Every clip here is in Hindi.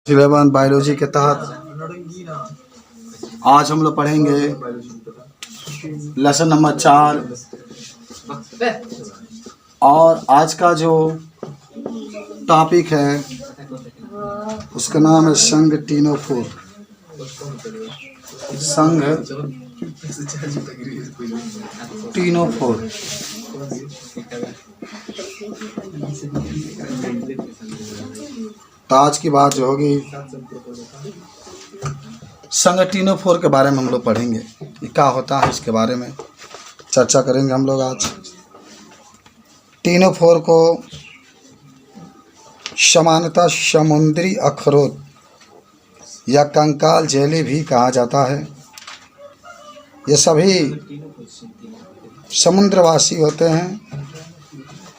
11 बायोलॉजी के तहत आज हम लोग पढ़ेंगे लेसन नंबर 4 और आज का जो टॉपिक है उसका नाम है संघ टीनोफोर। संघ टीनोफोर। तो आज की बात जो होगी संघ टीनोफोर के बारे में हम लोग पढ़ेंगे। ये क्या होता है इसके बारे में चर्चा करेंगे हम लोग आज। टीनोफोर को सामान्यतः समुद्री अखरोट या कंकाल जेली भी कहा जाता है। ये सभी समुद्रवासी होते हैं।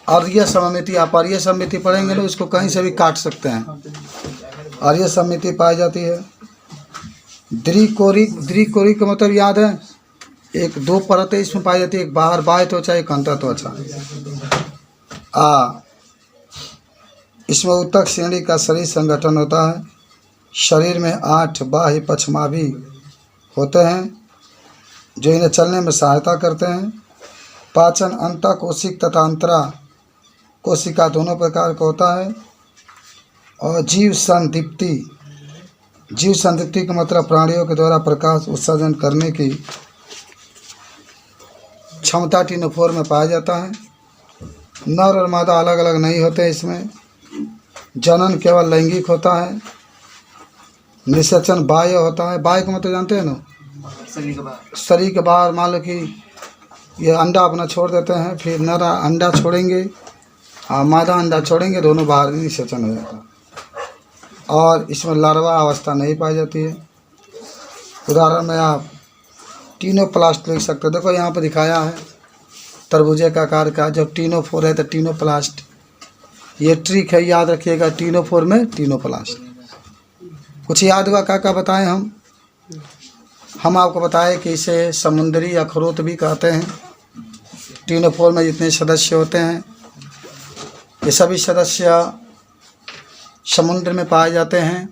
आर्य समिति, आप आर्य समिति पढ़ेंगे ना, इसको कहीं से भी काट सकते हैं। आर्य समिति पाई जाती है। द्विकोरी का मतलब याद है, एक दो परतें इसमें पाई जाती है, एक बाहर बाह्य त्वचा, एक अंतर त्वचा। इसमें उत्तक श्रेणी का शरीर संगठन होता है। शरीर में 8 बाह्य पक्षमाभी होते हैं जो इन्हें चलने में सहायता करते हैं। पाचन अंतःकोशिक तथा अंतरा कोशिका दोनों प्रकार का होता है। और जीव संदीप्ति का मतलब प्राणियों के द्वारा प्रकाश उत्सर्जन करने की क्षमता टीनोफोर में पाया जाता है। नर और मादा अलग अलग नहीं होते इसमें। जनन केवल लैंगिक होता है। निषेचन बाह्य होता है। बाह्य को मतलब जानते हैं ना, शरीर के बाहर। मान लो कि ये अंडा अपना छोड़ देते हैं, फिर नर अंडा छोड़ेंगे और मादा अंडा छोड़ेंगे, दोनों बाहर निषेचन हो जाता है। और इसमें लार्वा अवस्था नहीं पाई जाती है। उदाहरण में आप टीनोप्लास्ट लिख सकते हो। देखो यहाँ पर दिखाया है तरबूजे का आकार का। जब टीनोफोर है तो टीनोप्लास्ट, ये ट्रिक है, याद रखिएगा। टीनोफोर में टीनोप्लास्ट। कुछ याद हुआ क्या बताएं हम आपको बताएं कि इसे समुद्री अखरोट भी कहते हैं। टीनोफोर में जितने सदस्य होते हैं ये सभी सदस्य समुद्र में पाए जाते हैं।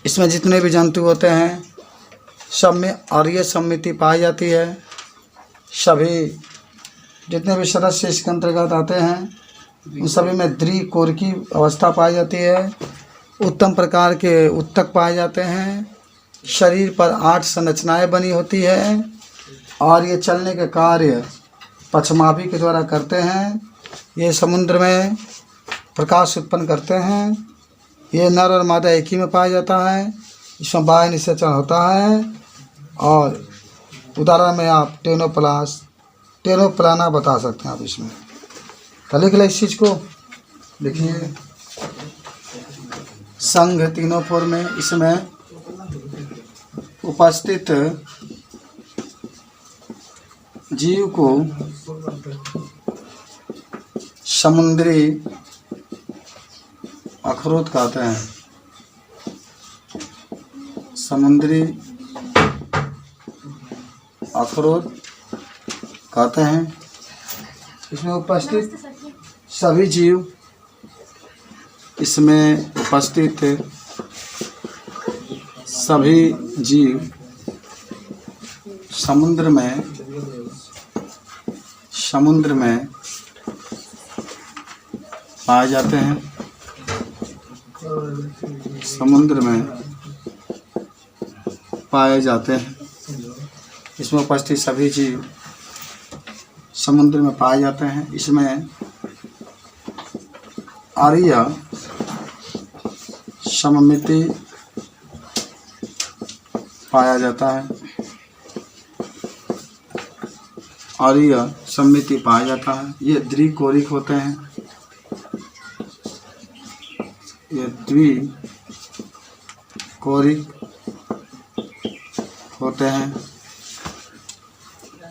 इसमें जितने भी जंतु होते हैं सब में आर्य समिति पाई जाती है। सभी जितने भी सदस्य इसके अंतर्गत आते हैं उन सभी में द्विकोरिकी अवस्था पाई जाती है। उत्तम प्रकार के उत्तक पाए जाते हैं। शरीर पर 8 संरचनाएं बनी होती है और ये चलने के कार्य पक्षमाभी के द्वारा करते हैं। ये समुद्र में प्रकाश उत्पन्न करते हैं। ये नर और मादा एक ही में पाया जाता है। इसमें बाह्य निषेचन होता है। और उदाहरण में आप टेनोप्लाना बता सकते हैं आप इसमें। तो लिख लें इस चीज़ को, लिखिए। संघ टीनोफोर में इसमें उपस्थित जीव को समुद्री अखरोट कहते हैं। समुद्री अखरोट कहते हैं। इसमें उपस्थित सभी जीव, इसमें उपस्थित सभी जीव समुद्र में पाए जाते हैं। समुद्र में पाए जाते हैं। इसमें उपस्थित सभी जीव समुद्र में पाए जाते हैं। इसमें आर्य समिति पाया जाता है। आर्य समिति पाया जाता है। ये द्विकोरिक होते हैं। ये द्विकोरिक होते हैं।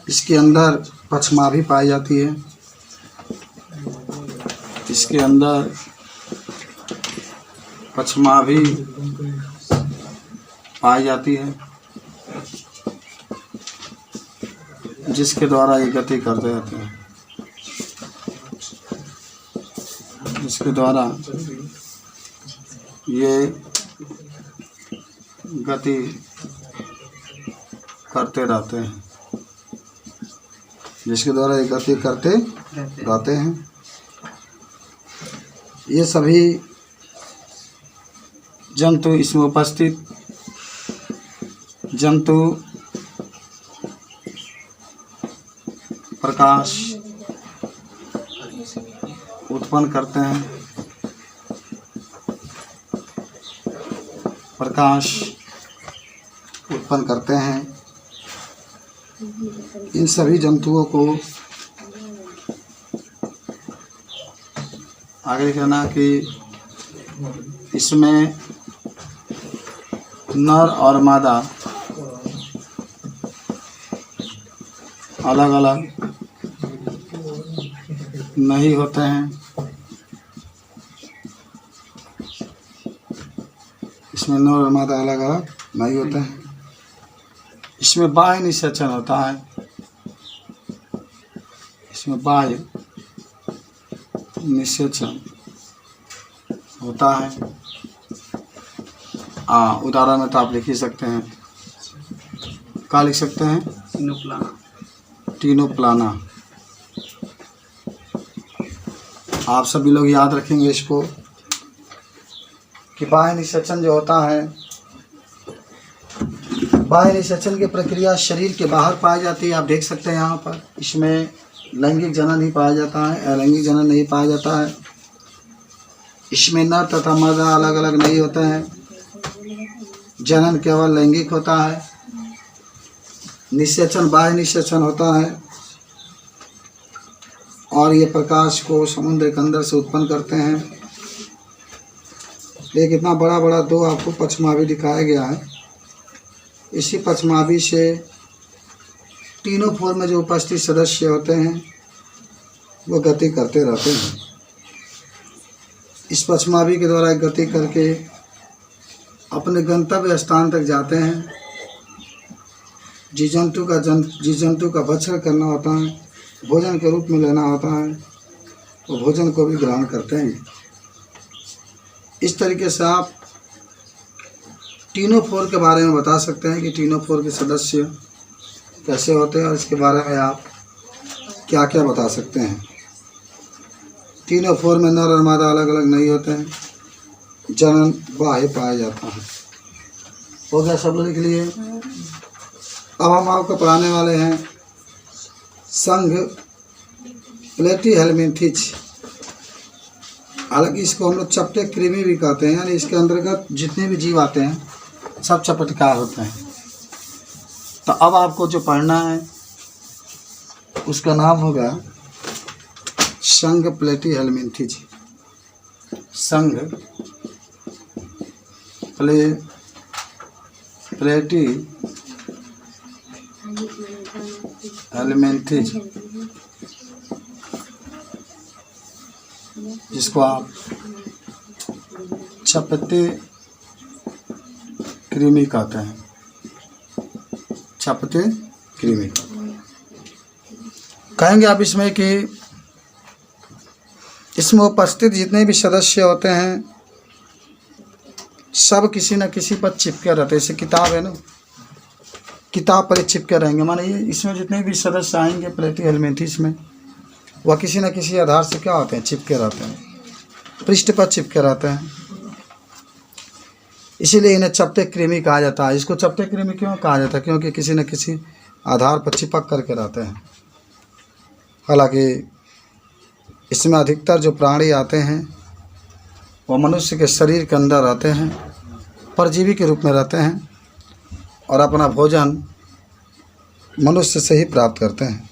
इसके अंदर पक्षमाभी पाई जाती है। इसके अंदर पक्षमाभी पाई जाती है जिसके द्वारा ये गति करते रहते हैं। जिसके द्वारा ये गति करते रहते हैं, जिसके द्वारा ये गति करते रहते हैं। ये सभी जंतु, इसमें उपस्थित जंतु प्रकाश उत्पन्न करते हैं, प्रकाश उत्पन्न करते हैं। इन सभी जंतुओं को आगे कहना कि इसमें नर और मादा अलग अलग नहीं होते हैं। इसमें नर और मादा अलग अलग नहीं होते हैं। इसमें बाह्य निषेचन होता है, इसमें बाह्य निषेचन होता है। उदाहरण में तो आप लिख ही सकते हैं, क्या लिख सकते हैं? टीनोप्लाना। आप सभी लोग याद रखेंगे इसको कि बाह्य निषेचन जो होता है, बाह्य निषेचन की प्रक्रिया शरीर के बाहर पाई जाती है। आप देख सकते हैं यहाँ पर, इसमें लैंगिक जनन ही पाया जाता है, अलैंगिक जनन नहीं पाया जाता है। इसमें नर तथा मादा अलग अलग नहीं होते हैं, जनन केवल लैंगिक होता है। निषेचन बाह्य निषेचन होता है और ये प्रकाश को समुद्र के अंदर से उत्पन्न करते हैं। एक इतना बड़ा बड़ा दो आपको पक्षमावी दिखाया गया है। इसी पक्षमावी से तीनों फोर में जो उपस्थित सदस्य होते हैं वो गति करते रहते हैं। इस पक्षमावी के द्वारा गति करके अपने गंतव्य स्थान तक जाते हैं। जिस जंतु का भक्षण करना होता है, भोजन के रूप में लेना होता है, वो भोजन को भी ग्रहण करते हैं। इस तरीके से आप तीनों फोर के बारे में बता सकते हैं कि तीनों फोर के सदस्य कैसे होते हैं और इसके बारे में आप क्या क्या बता सकते हैं। तीनों फोर में नर और मादा अलग अलग नहीं होते हैं, जनन बाह्य पाया जाता है। हो गया, सब लोग लिख लिए। अब हम आपको पढ़ाने वाले हैं संघ प्लेटीहेल्मिन्थेज। हालांकि इसको हम लोग चपटे कृमि भी कहते हैं, यानी इसके अंतर्गत जितने भी जीव आते हैं सब चपटकार होते हैं। तो अब आपको जो पढ़ना है उसका नाम होगा संघ प्लेटीहेल्मिन्थेज। संघ प्लेटीहेल्मिन्थेज, जिसको आप चपटे कृमि कहते हैं। चपटे कृमि कहेंगे आप इसमें कि इसमें उपस्थित जितने भी सदस्य होते हैं सब किसी न किसी पर चिपके रहते हैं। जैसे किताब है ना, किताब पर चिपके रहेंगे। माने ये इसमें जितने भी सदस्य आएंगे प्लेटीहेल्मिन्थेज में, वह किसी न किसी आधार से क्या होते हैं? चिपके रहते हैं, पृष्ठ पर चिपके रहते हैं। इसीलिए इन्हें चपटे कृमि कहा जाता है। इसको चपटे कृमि क्यों कहा जाता है? क्योंकि किसी न किसी आधार पर चिपक करके रहते हैं। हालांकि इसमें अधिकतर जो प्राणी आते हैं वो मनुष्य के शरीर के अंदर रहते हैं, परजीवी के रूप में रहते हैं और अपना भोजन मनुष्य से ही प्राप्त करते हैं।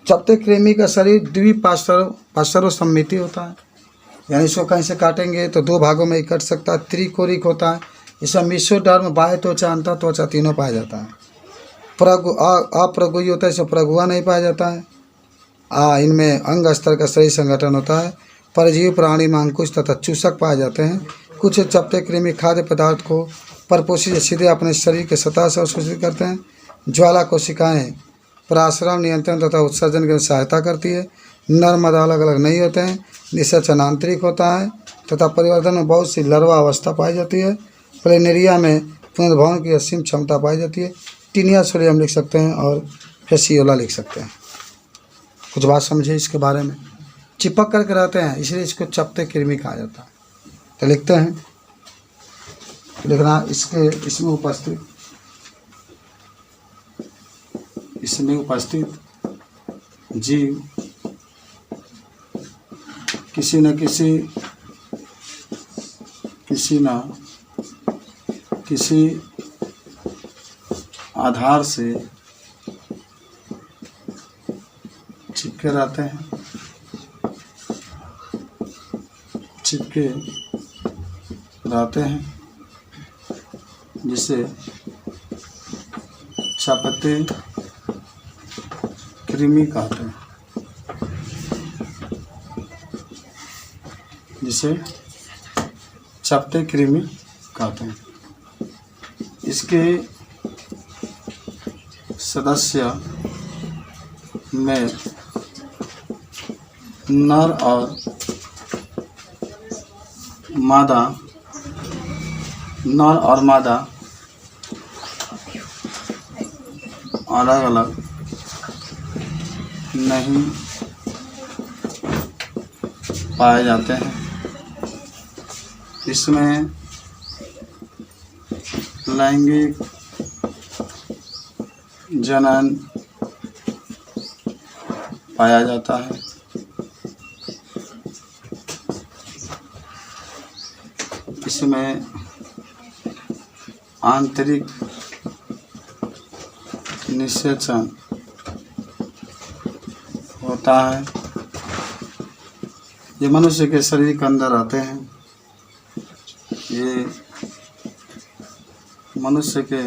चपटे कृमि का शरीर द्विपार्श्व सममिति होता है, यानी इसको कहीं से काटेंगे तो दो भागों में ही कट सकता है। त्रिकोणिक होता है। इसमें मेसोडर्म, बाह्य त्वचा, अंतर त्वचा तीनों पाया जाता है। अप्रगुई होता है, इसमें प्रगुआ नहीं पाया जाता है। इनमें अंग स्तर का सही संगठन होता है। परजीवी प्राणी में अंकुश तथा चूसक पाए जाते हैं। कुछ चपटे कृमि खाद्य पदार्थ को परपोषित सीधे अपने शरीर के सतह से अवशोषित करते हैं। ज्वाला कोशिकाएं पराश्रम नियंत्रण तथा उत्सर्जन की सहायता करती है। नर मादा अलग अलग नहीं होते हैं। निषेचन आंतरिक होता है तथा परिवर्धन में बहुत सी लार्वा अवस्था पाई जाती है। प्लेनेरिया में पुनर्भवन की असीम क्षमता पाई जाती है। टीनिया सोडियम लिख सकते हैं और फेसियोला लिख सकते हैं। कुछ बात समझे इसके बारे में। चिपक करके रहते हैं इसलिए इसको चपटे कृमि कहा जाता है। तो लिखते हैं, लिखना इसमें उपस्थित जीव किसी न किसी आधार से चिपके रहते हैं, जिसे चपटे कृमि कहते हैं, इसके सदस्य में नर और मादा अलग अलग नहीं पाए जाते हैं। इसमें लैंगिक जनन पाया जाता है। इसमें आंतरिक निषेचन होता है। ये मनुष्य के शरीर के अंदर आते हैं। ये मनुष्य के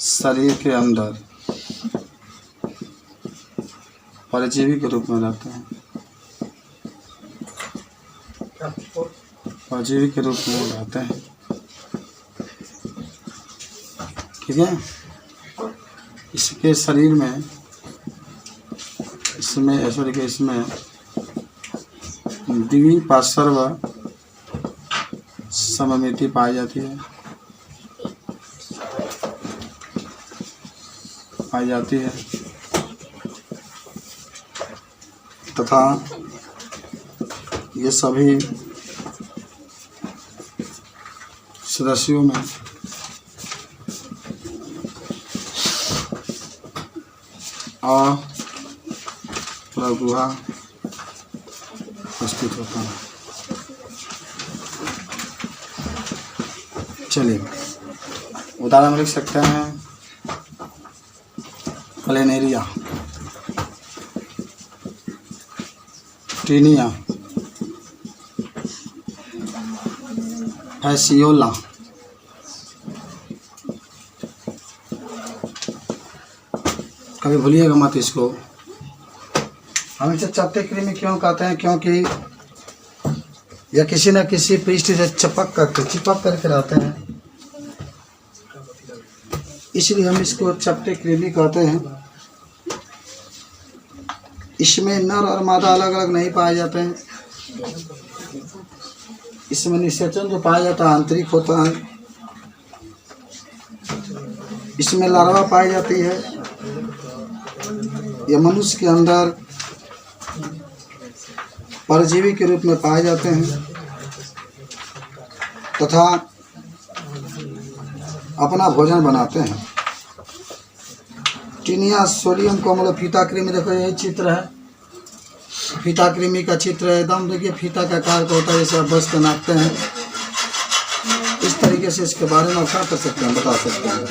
शरीर के अंदर परजीवी के रूप में रहते हैं। परजीवी के रूप में रहते हैं। ठीक है। इसके शरीर में इसमें द्विपार्श्व सममिति पाई जाती है तथा ये सभी सदस्यों में गुहा उपस्थित होता है। चलिए उदाहरण लिख सकते हैं। प्लेनेरिया, टीनिया, फेसियोला, कभी भूलिएगा मत इसको। हम इसे चपटे कृमि क्यों कहते हैं? क्योंकि यह किसी न किसी पृष्ठ से चिपक करके रहते हैं, इसलिए हम इसको चपटे कृमि कहते हैं। इसमें नर और मादा अलग अलग नहीं पाए जाते हैं। इसमें निषेचन जो पाया जाता है आंतरिक होता है। इसमें लार्वा पाई जाती है। यह मनुष्य के अंदर परजीवी के रूप में पाए जाते हैं तथा अपना भोजन बनाते हैं। टीनिया सोडियम को मतलब फीता कृमि, देखो यही चित्र है। फीता कृमि का चित्र है एकदम। देखिए फीता का आकार का होता है, जैसे आप बस पे नापते हैं। इस तरीके से इसके बारे में क्या कर सकते हैं, बता सकते हैं।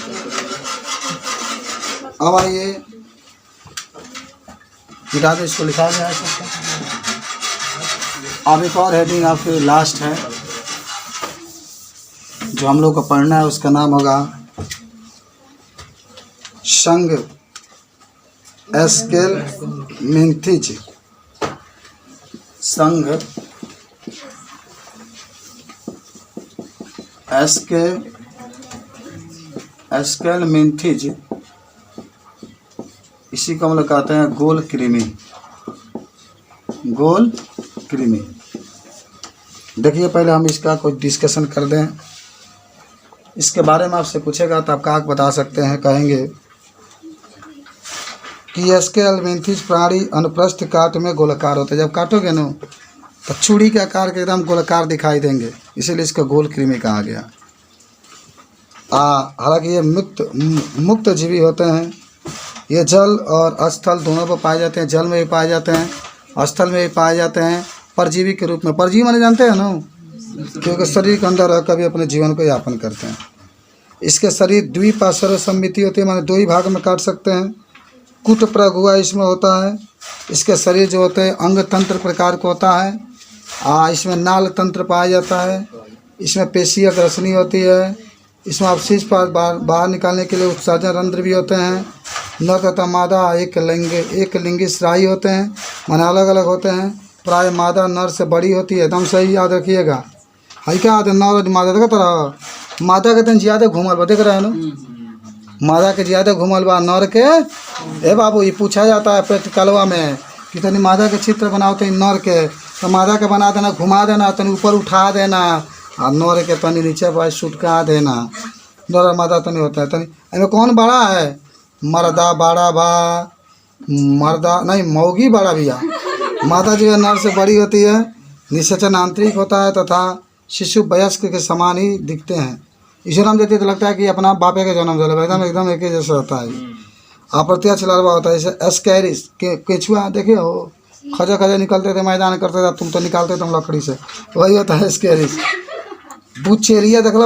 अब आइए मिटा दो, इसको लिखा गया है। अब एक और हेडिंग आपके लास्ट है जो हम लोग को पढ़ना है, उसका नाम होगा संघ एस्केलमेंथिज। संघ एस्केलमेंथिज, इसी को हम लोग कहते हैं गोल कृमि। गोल कृमि देखिए पहले हम इसका कुछ डिस्कशन कर दें। इसके बारे में आपसे पूछेगा तो आप क्या बता सकते हैं, कहेंगे कि स्केलमेंथिस प्राणी अनुप्रस्थ काट में गोलाकार होते हैं। जब काटोगे ना तो चूड़ी के आकार के एकदम गोलाकार दिखाई देंगे, इसीलिए इसको गोल कृमि कहा गया। हालांकि ये मुक्त जीवी होते हैं। ये जल और स्थल दोनों पर पाए जाते हैं। जल में भी पाए जाते हैं, स्थल में भी पाए जाते हैं। परजीवी के रूप में, परजीवी माने जानते हैं ना, क्योंकि शरीर के अंदर रहकर भी अपने जीवन को यापन करते हैं। इसके शरीर द्विपार्श्व सम्मिति होती है, माने दो ही भाग में काट सकते हैं। कुट प्रगुआ इसमें होता है। इसके शरीर जो होते हैं अंग तंत्र प्रकार को होता है। इसमें नाल तंत्र पाया जाता है। इसमें पेशी अग्रसनी होती है। इसमें अवशिष्ट बाहर निकालने के लिए उत्सर्जन रंध्र भी होते हैं। न तथा मादा एक लिंगी श्राही होते हैं, माने अलग अलग होते हैं। प्राय मादा नर से बड़ी होती है। एकदम सही याद रखिएगा। है क्या नर मादा देखा तरह मादा के दिन ज़्यादा घूमल बा, देख रहे हैं ना, मादा के ज़्यादा घूमल बा नर के। ए बाबू ये पूछा जाता है प्रैक्टिकलवा में कि तनी मादा के चित्र बनाओ तो नर के, तो मादा के बना देना, घुमा देना, तनी ऊपर उठा देना, और नर के तनी नीचे पर सुटका देना। नर मादा तनी होता है। तनी इनमें कौन बड़ा है? मर्दा बड़ा बा, मर्दा नहीं मौगी बड़ा भैया। माता जो है नर से बड़ी होती है। निषेचन आंतरिक होता है तथा शिशु वयस्क के समान ही दिखते हैं। जन्म देते तो लगता है कि अपना बापे का जन्म दिला, एकदम एक ही जैसा होता है। अप्रत्यक्ष लार्वा होता है। जैसे एस्कैरिस केचुआ देखे हो, खजा खजा निकलते थे, मैदान करते थे, तुम तो निकालते तुम लकड़ी से, वही होता है एस्कैरिस। बुचेरिया देखला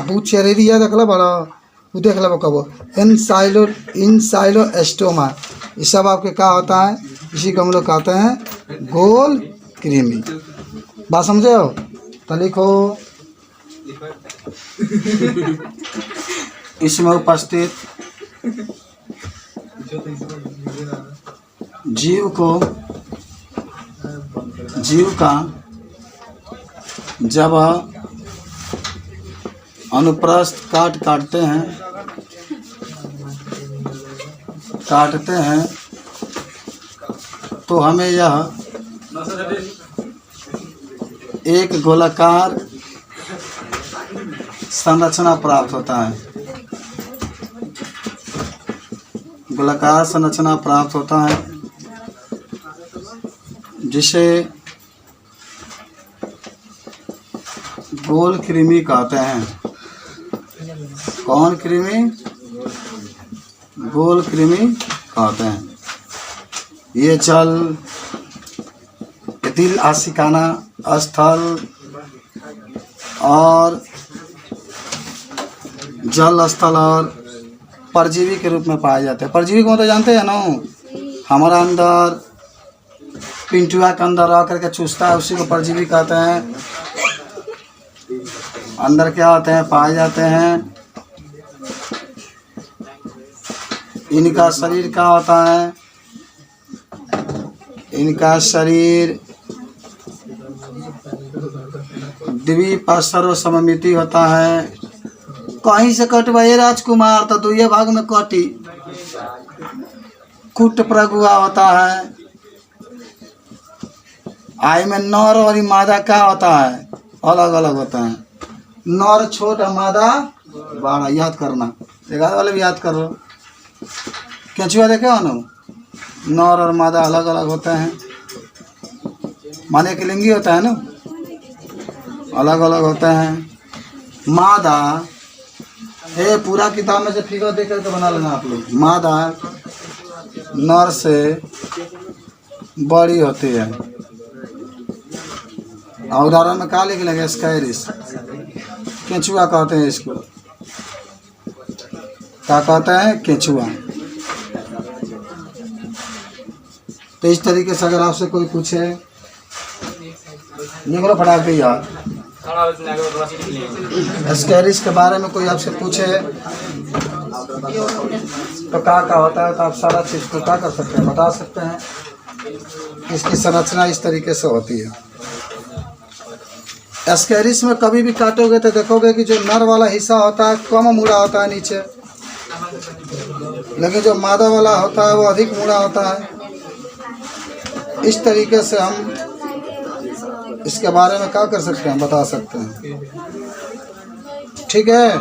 बुचेरिया देखला बड़ा, वो देख लो कब इनसाइलो एस्टोमा, ये सब आपके क्या होता है, इसी को हम लोग कहते हैं गोल कृमि। बात समझे हो? तो लिखो इसमें उपस्थित जीव का जब अनुप्रस्थ काटते हैं तो हमें यह एक गोलाकार संरचना प्राप्त होता है। गोलाकार संरचना प्राप्त होता है जिसे गोल कृमि कहते हैं। कौन कृमि? गोल कृमि कहते हैं। ये जल, दिल, आशिकाना स्थल और जल स्थल और परजीवी के रूप में पाए जाते हैं। परजीवी को तो जानते हैं ना, हमारा अंदर पिंटुआ के अंदर रह करके चूसता है, उसी को परजीवी कहते हैं। अंदर क्या होते हैं पाए जाते हैं। इनका शरीर क्या होता है? इनका शरीर द्विपार्श्व सममिति होता है। कहीं से कटवाइए राजकुमार तो दुए भाग में कटी। कुट प्रगुआ होता है। आई में नर और मादा क्या होता है? अलग अलग होता है। नर छोटा, मादा बड़ा। याद करना, 11 वाले भी याद करो। केंचुआ देखे हो ना, नर और मादा अलग अलग होते हैं। माने कि लिंगी होता है ना, अलग अलग होते हैं। मादा ये पूरा किताब में से फिगर देख करके बना लेना आप लोग। मादा नर से बड़ी होती है। उदाहरण में क्या लिख लेंगे? स्कैरिस, केंचुआ कहते हैं इसको। क्या कहते हैं? केंचुआ। तो इस तरीके से अगर आपसे कोई पूछे, लिख लो फटाक के यार, स्कैरिस के बारे में कोई आपसे पूछे तो क्या होता है, तो आप सारा चीज़ को क्या कर सकते हैं, बता सकते हैं। इसकी संरचना इस तरीके से होती है। स्कैरिस में कभी भी काटोगे तो देखोगे कि जो नर वाला हिस्सा होता है कम मुड़ा होता है नीचे, लेकिन जो मादा वाला होता है वो अधिक मुड़ा होता है। इस तरीके से हम इसके बारे में क्या कर सकते हैं, बता सकते हैं? ठीक है।